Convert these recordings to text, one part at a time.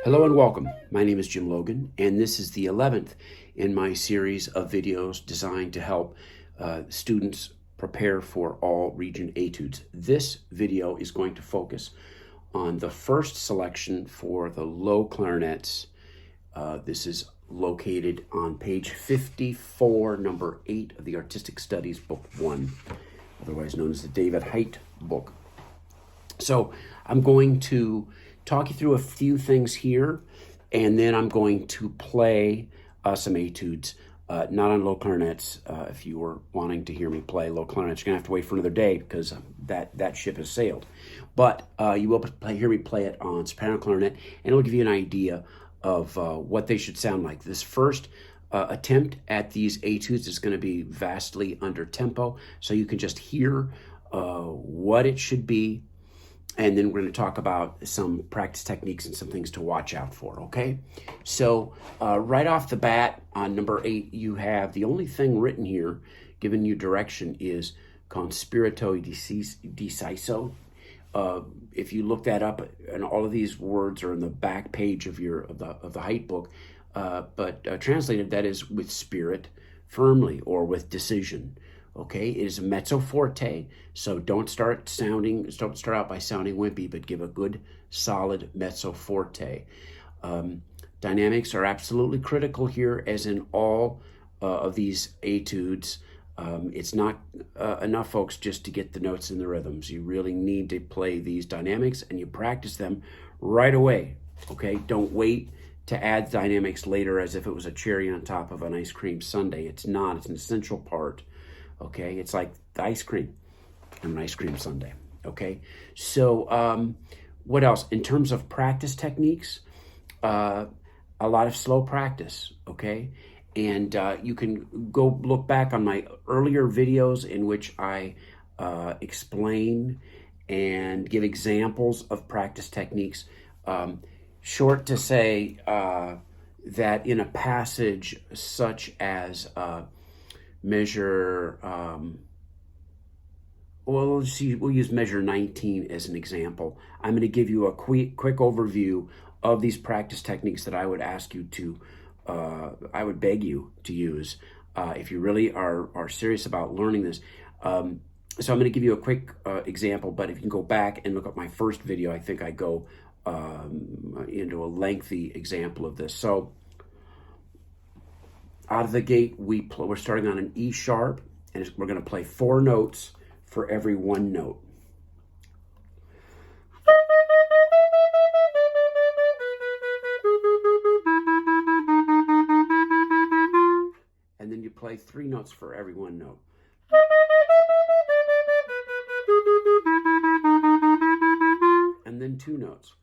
Hello and welcome. My name is Jim Logan, and this is the 11th in my series of videos designed to help students prepare for all region etudes. This video is going to focus on the first selection for the low clarinets. This is located on page 54, number 8 of the Artistic Studies, Book 1, otherwise known as the David Height book. So I'm going to talk you through a few things here, and then I'm going to play some etudes, not on low clarinets. If you were wanting to hear me play low clarinets, you're going to have to wait for another day because that ship has sailed. But you will hear me play it on soprano clarinet, and it'll give you an idea of what they should sound like. This first attempt at these etudes is going to be vastly under tempo, so you can just hear what it should be. And then we're going to talk about some practice techniques and some things to watch out for, okay? So right off the bat, on number 8, you have the only thing written here, giving you direction, is conspirito deciso. If you look that up, and all of these words are in the back page of the Height book, but translated, that is with spirit, firmly, or with decision. Okay, it is a mezzo forte, so don't start out by sounding wimpy, but give a good, solid mezzo forte. Dynamics are absolutely critical here, as in all of these etudes. It's not enough, folks, just to get the notes and the rhythms. You really need to play these dynamics, and you practice them right away. Okay, don't wait to add dynamics later as if it was a cherry on top of an ice cream sundae. It's not. It's an essential part. Okay, it's like the ice cream and an ice cream sundae. Okay, so what else? In terms of practice techniques, a lot of slow practice, okay? And you can go look back on my earlier videos in which I explain and give examples of practice techniques. Short to say that in a passage such as measure, we'll use measure 19 as an example. I'm going to give you a quick overview of these practice techniques that I would ask you to, I would beg you to use if you really are serious about learning this. So I'm going to give you a quick example, but if you can go back and look at my first video, I think I go into a lengthy example of this. So out of the gate, we're starting on an E sharp, and we're going to play 4 notes for every 1 note. And then you play 3 notes for every 1 note. And then 2 notes.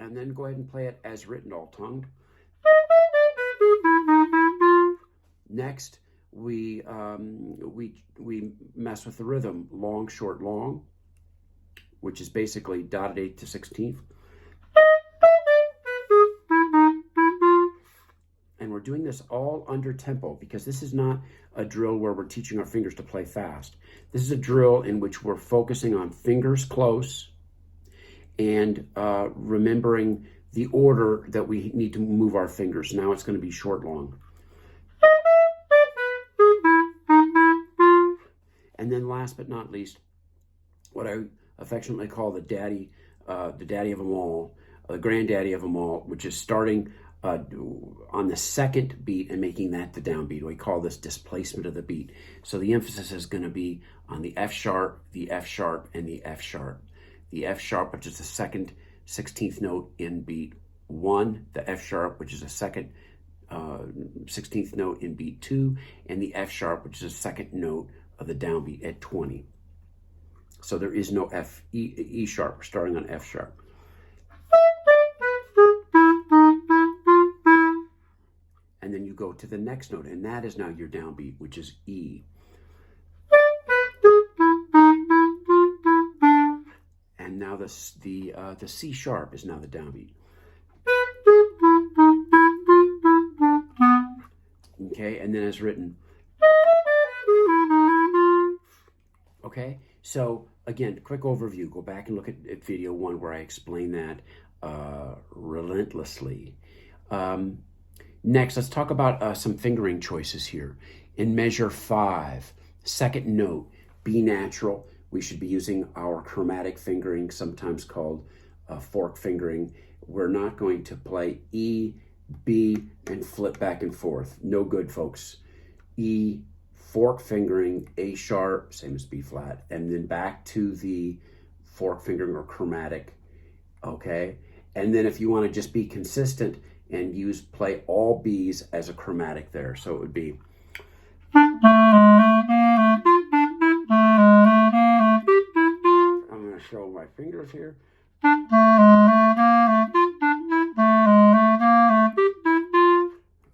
And then go ahead and play it as written, all tongued. Next, we mess with the rhythm, long, short, long, which is basically dotted 8th to 16th. And we're doing this all under tempo, because this is not a drill where we're teaching our fingers to play fast. This is a drill in which we're focusing on fingers close and remembering the order that we need to move our fingers. Now it's going to be short, long. And then last but not least, what I affectionately call the daddy of them all, the granddaddy of them all, which is starting on the second beat and making that the downbeat. We call this displacement of the beat. So the emphasis is going to be on the F sharp, the F sharp, and the F sharp. The F sharp, which is the second 16th note in beat 1, the F sharp, which is a second 16th note in beat 2, and the F sharp, which is the second note of the downbeat at 20. So there is no E sharp. We're starting on F sharp. And then you go to the next note, and that is now your downbeat, which is E. And now the C sharp is now the downbeat. Okay, and then as written. Okay, So again, quick overview. Go back and look at video 1 where I explain that relentlessly. Next, let's talk about some fingering choices here. In measure 5, second note, B natural. We should be using our chromatic fingering, sometimes called fork fingering. We're not going to play E, B, and flip back and forth. No good, folks. E, fork fingering, A sharp, same as B flat, and then back to the fork fingering or chromatic, okay? And then if you want to just be consistent and play all B's as a chromatic there. So it would be I'm going to show my fingers here.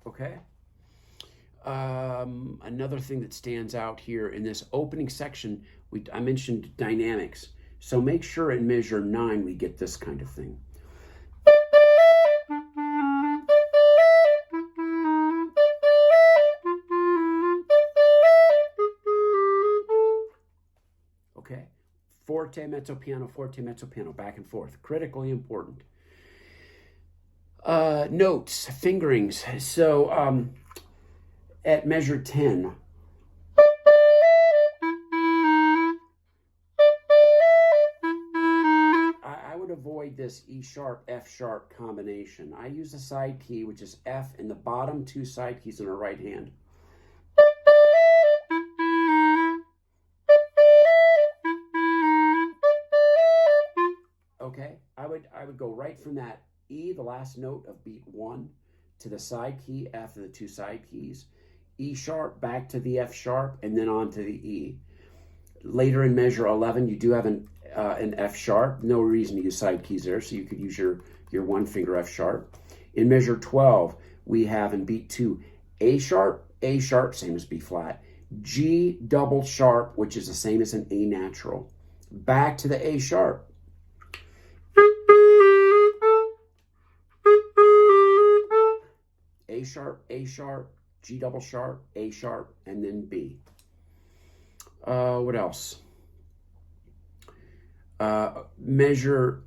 Okay. Another thing that stands out here in this opening section, I mentioned dynamics. So make sure in measure 9 we get this kind of thing. Okay, forte, mezzo piano, back and forth. Critically important. Notes, fingerings. So at measure 10, I would avoid this E sharp, F sharp combination. I use a side key, which is F, and the bottom 2 side keys in our right hand. Okay, I would go right from that E, the last note of beat 1, to the side key after the 2 side keys, E sharp back to the F sharp, and then on to the E. Later in measure 11, you do have an F sharp. No reason to use side keys there, so you could use your 1 finger F sharp. In measure 12, we have in beat 2, A sharp, same as B flat, G double sharp, which is the same as an A natural, back to the A sharp. A sharp, G double sharp, A sharp, and then B. What else? Measure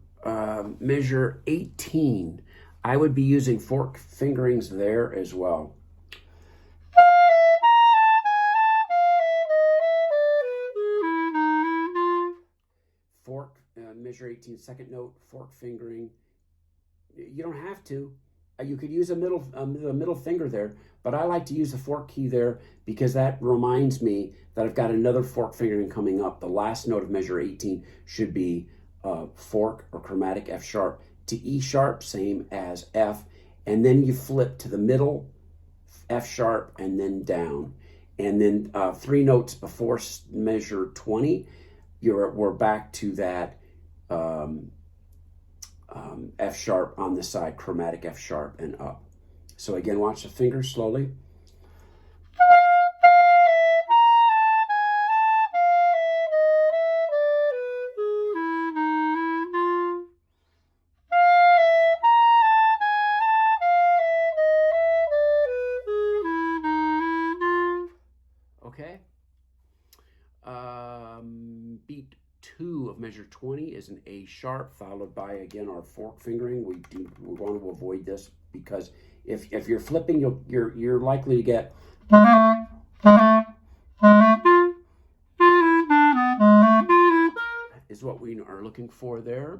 18. I would be using fork fingerings there as well. Fork, measure 18, second note, fork fingering. You don't have to. You could use a middle finger there, but I like to use the fork key there because that reminds me that I've got another fork fingering coming up. The last note of measure 18 should be fork or chromatic F sharp to E sharp, same as F, and then you flip to the middle F sharp and then down. And then 3 notes before measure 20, we're back to that F sharp on the side, chromatic F sharp and up. So again, watch the fingers slowly. Okay. Beat 2 of measure 20 is an A sharp, followed by again our fork fingering. We want to avoid this because if you're flipping, you're likely to get is what we are looking for there.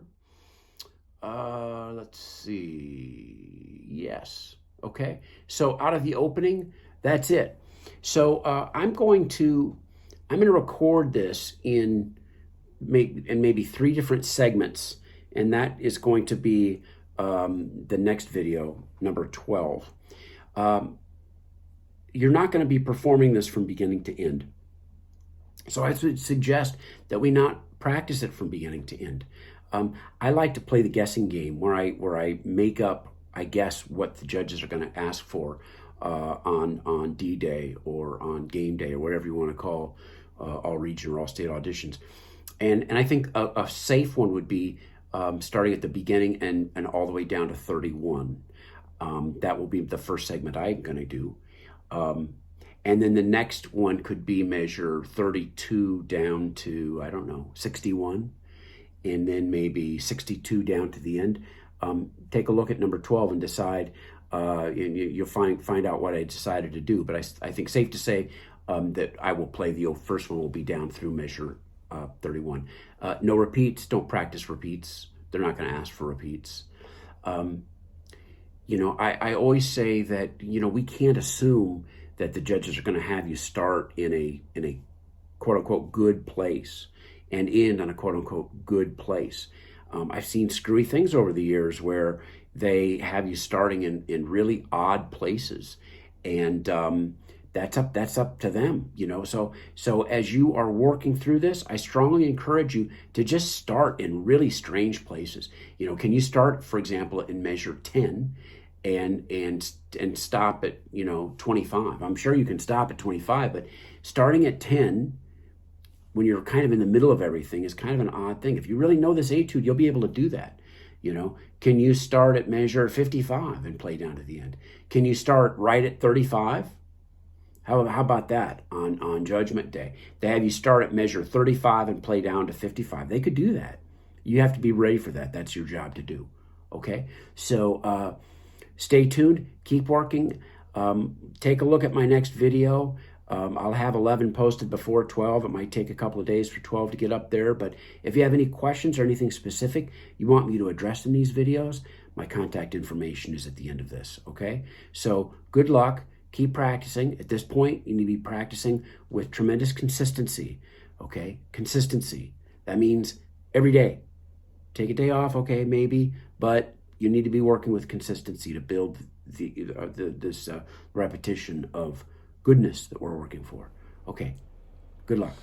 Let's see. Yes. Okay. So out of the opening, that's it. So I'm going to record this in maybe 3 different segments, and that is going to be the next video, number 12. You're not going to be performing this from beginning to end. So I would suggest that we not practice it from beginning to end. I like to play the guessing game where I make up, I guess, what the judges are going to ask for on D-Day or on game day or whatever you want to call all region or all state auditions. And I think a safe one would be starting at the beginning and all the way down to 31. That will be the first segment I'm going to do. And then the next one could be measure 32 down to, I don't know, 61, and then maybe 62 down to the end. Take a look at number 12 and decide, you'll find out what I decided to do. But I think safe to say that I will play the first one will be down through measure 31. No repeats, don't practice repeats. They're not going to ask for repeats. I always say that, we can't assume that the judges are going to have you start in a quote unquote good place and end on a quote unquote good place. I've seen screwy things over the years where they have you starting in really odd places, and that's up to them, So as you are working through this, I strongly encourage you to just start in really strange places. Can you start, for example, in measure 10 and stop at 25? I'm sure you can stop at 25, but starting at 10 when you're kind of in the middle of everything is kind of an odd thing. If you really know this etude, you'll be able to do that. Can you start at measure 55 and play down to the end? Can you start right at 35? How about that on Judgment Day? They have you start at measure 35 and play down to 55. They could do that. You have to be ready for that. That's your job to do. Okay? So stay tuned. Keep working. Take a look at my next video. I'll have 11 posted before 12. It might take a couple of days for 12 to get up there. But if you have any questions or anything specific you want me to address in these videos, my contact information is at the end of this. Okay? So good luck. Keep practicing. At this point, you need to be practicing with tremendous consistency, okay? Consistency. That means every day. Take a day off, okay, maybe, but you need to be working with consistency to build this repetition of goodness that we're working for. Okay, good luck.